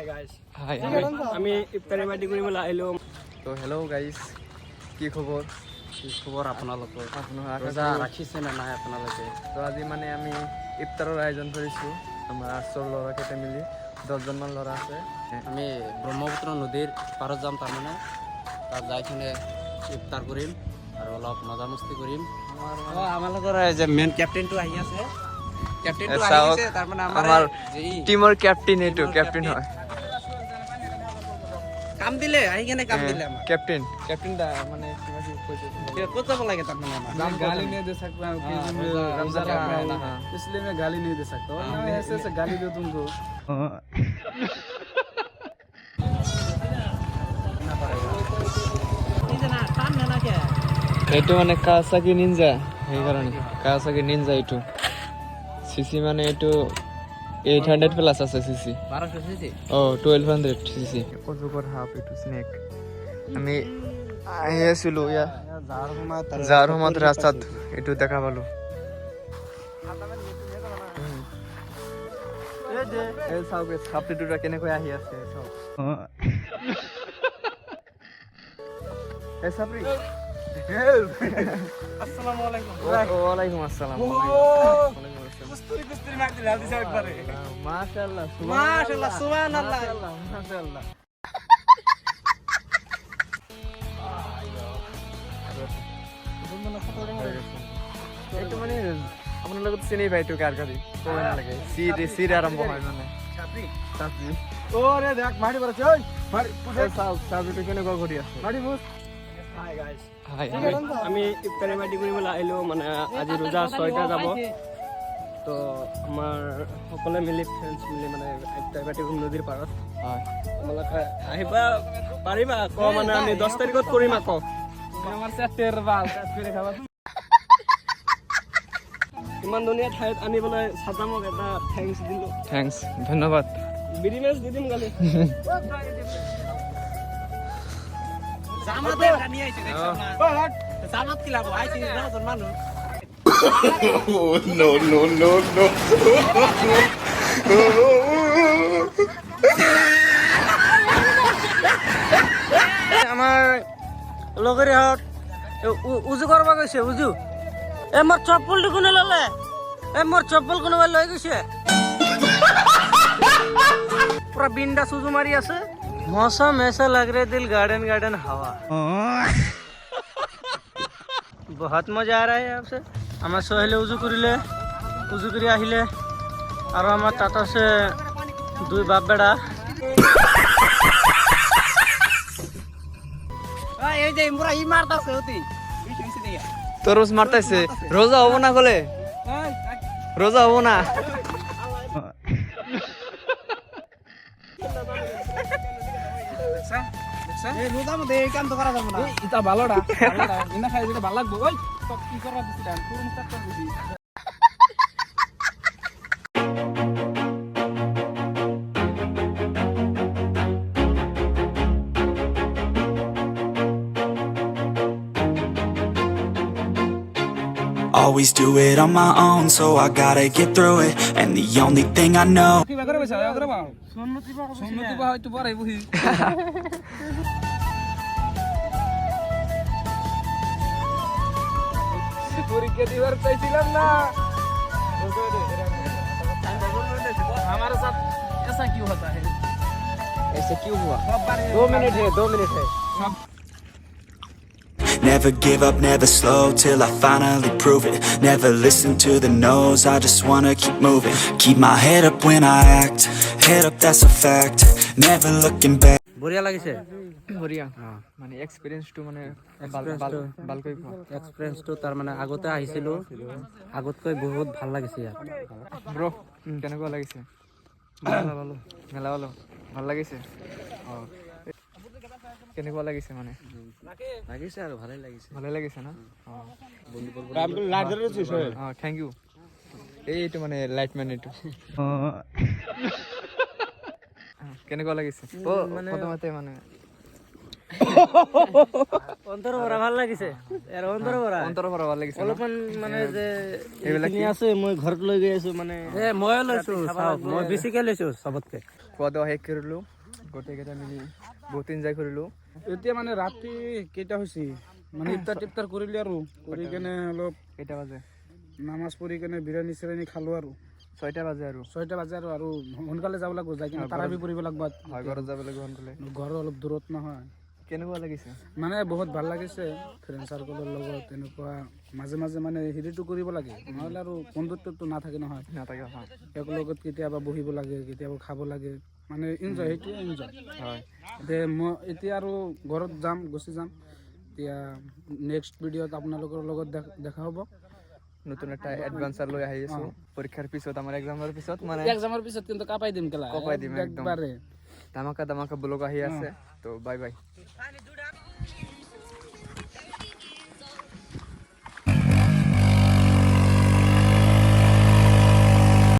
Hi guys hi আমি ইফতাৰি party কৰিবলৈ আহিলো তো হেল্ল' গাইজ কি খবৰ আপোনালোকৰ আপোনাৰ ৰোজা ৰাখিছে নে নাই আপোনালোকে তো আজি মানে আমি ইফতাৰৰ আয়োজন কৰিছোঁ আমাৰ আৰ্টছৰ ল'ৰাকেইটা মিলি 10জনমান ল'ৰা আছে আমি ব্ৰহ্মপুত্ৰ নদীৰ পাৰত যাম তাৰমানে তাত যাই কিনে ইফতাৰ কৰিম আৰু অলপ মজা মস্তি কৰিম আমালোকৰ যে মেইন কেপ্টেইনটো আহি আছে তাৰমানে আমাৰ টিমৰ কেপ্টেইন এইটো কেপ্টেইন হয় কাম দিলে আহি কেনে কাম দিলে আমাক कैप्टन दा माने किमा की কৈছে ক'ত যাব লাগে তাৰমানে আমাৰ गाली नहीं दे सकता हूँ रमजान का महीना है इसलिए मैं गाली नहीं दे सकता और मैं ऐसे ऐसे गाली दूं तुमको এইটো মানে কাৱাসাকি নিনজা এই কাৰণে কাৱাসাকি নিনজা এইটো সিসি মানে এইটো 800 প্লাস আছে সিসি 1200 সিসি ও 1200 সিসি কজুকৰ হাফ এইটো স্নেক আমি আহি আছিলো ইয়া যাৰ সময়ত ৰাস্তাত এইটো দেখা পালো এই চাওক সাপটো দুটা কেনেকৈ আহি আছে চাওক এই সাপৰি আসসালামু আলাইকুম ওয়ালাইকুম আসসালাম কুস্তুৰি মাৰ দিলে আলদি সাহেব পাৰে মাশাআল্লাহ সুবহানাল্লাহ মাশাআল্লাহ এইটো মানে আপোনাৰ লগত চিনি পাইতো কাৰ কাৰি ক'ব নালাগে চিৰ আৰম্ভ হয় মানে চাপৰি ওৰে দেখ মাটি পড়ছে ওই মাটি চাপৰিটো কেনেকুৱা কৰি আছে মাটি বুঝ হাই গাইস হাই আমি ইফতাৰি পাৰ্টি কৰিবলৈ আহিলো মানে আজি ৰোজা 6টা যাব তো আমাৰ সকলে মিলি ফ্ৰেণ্ডছ মিলি মানে ইফতাৰি পাৰ্টি কৰিম নদীৰ পাৰত হয় তোমালোকে আহিবা পাৰিবা আকৌ মানে আমি 10 তাৰিখত কৰিম আকৌ আমার সেটের বাল করে খাবা ইমান ধুনীয়া ঠাইত আনিবলৈ সাজামক এটা থেংকছ দিলো থ্যাঙ্কস ধন্যবাদ বিৰিমেছ দি দিম গালি জামাতে এটা নিয়ে আইছে দেখছ না জামাত কি লাভ আইছে নজন মানুহ no, no, no, no. আমাৰ লগৰী হত উজু কৰিব গৈছে উজু এ মোৰ চপ্পলটো কোনে ললে এ মোৰ চপ্পল কোনোবাই লৈ গৈছে পুৰা বিন্দাস উজু মাৰি আছে मौसम ऐसा लग रहा है दिल गार्डन गार्डन हवा बहुत मजा आ रहा है आपसे আমার সোহেলে উজু করিলে উজু করে আহিলে আর আমার টাটা সে দুই বাপ বেড়া এই যে ইমরা ই মারতাছে ওতি তোর রোজ মারতাইছে রোজা হবো না বলে রোজা হবো না এই রোজা মধ্যে এই কাম তো করা যাবে না এটা ভালোটা ইনা খাই যেটা ভালো লাগবে ওই তো কি করা দিছি ডান পুরো মুখ কাট দিছি Always do it on my own, so I gotta get through it. And the only thing I know কি বাগরে বসে বাগরে বাও সুন্নতি বা হয়তো পরে বুঝি পরীক্ষা দিবার চাইছিলাম না हमारे साथ ऐसा क्यों होता है ऐसे क्यों हुआ 2 मिनट है 2 मिनट है Never give up, never slow till I finally prove it. Never listen to the no's, I just wanna keep moving. Keep my head up when I act, head up that's a fact. Never looking back. বঢ়িয়া লাগিছে বঢ়িয়া মানে এক্সপেৰিয়েন্সটো মানে ভালকৈ কোৱা এক্সপিৰিয়েন্সটো তাৰ মানে আগতে আহিছিলো আগতকৈ বহুত ভাল লাগিছে ইয়াত ব্ৰ কেনেকুৱা লাগিছে মেলা ভালো ভাল লাগিছে কেনেকুৱা লাগিছে মানে লাগিছে আৰু ভালে লাগিছে ভালে লাগিছে না থ্যাংক ইউ এইটো মানে লাইটমেন এইটো কেনেকুৱা লাগিছে প্ৰথমতে মানে অন্তৰৰ পৰা ভাল লাগিছে ইয়াৰ অন্তৰৰ পৰা অন্তৰৰ পৰা ভাল লাগিছে ন? অলপমান মানে যে এইবিলাক এইখিনি আছে মই ঘৰত লৈ গৈ আছো মানে মই লৈছো মই বেছিকে লৈছো চবতকে খোৱা দোৱা শেষ কৰিলো গোটেইকেইটা মিলি বহুত এনজয় কৰিলো এতিয়া মানে ৰাতি কেইটা হৈছে মানে ইফতাৰ টিফতাৰ কৰিলি আৰু কৰি কেনে অলপ কেইটা বাজে নামাজ পঢ়ি কেনে বিৰিয়ানী চিৰিয়ানী খালো আৰু 6টা বাজে আৰু 6টা বাজে আৰু সোনকালে যাব লাগিব যাই কিনে তাৰাবি পঢ়িব লাগিব হয় ঘৰত যাব লাগিব সোনকালে ঘৰ অলপ দূৰত নহয় কেনেকুৱা লাগিছে মানে বহুত ভাল লাগিছে ফ্ৰেণ্ড চাৰ্কলৰ লগত এনেকুৱা মাজে মাজে মানে হেৰিটো কৰিব লাগে নহ'লে আৰু বন্ধুত্বটো নাথাকে নহয় নাথাকে হয় একেলগত কেতিয়াবা বহিব লাগে কেতিয়াবা খাব লাগে মানে এনজয় সেইটোৱে এনজয় হয় মই এতিয়া আৰু ঘৰত যাম গুচি যাম এতিয়া নেক্সট ভিডিঅ'ত আপোনালোকৰ লগত দেখা হ'ব নতুন এটা এডভেঞ্চাৰ লৈ আহি আছো পৰীক্ষাৰ পিছত আমাৰ এক্সামৰ পিছত মানে এক্সামৰ পিছত কিন্তু কাপাই দিম কেলা কপাই দিম একদম একবাৰে ধামাকা ব্লগ আহি আছে তো বাই বাই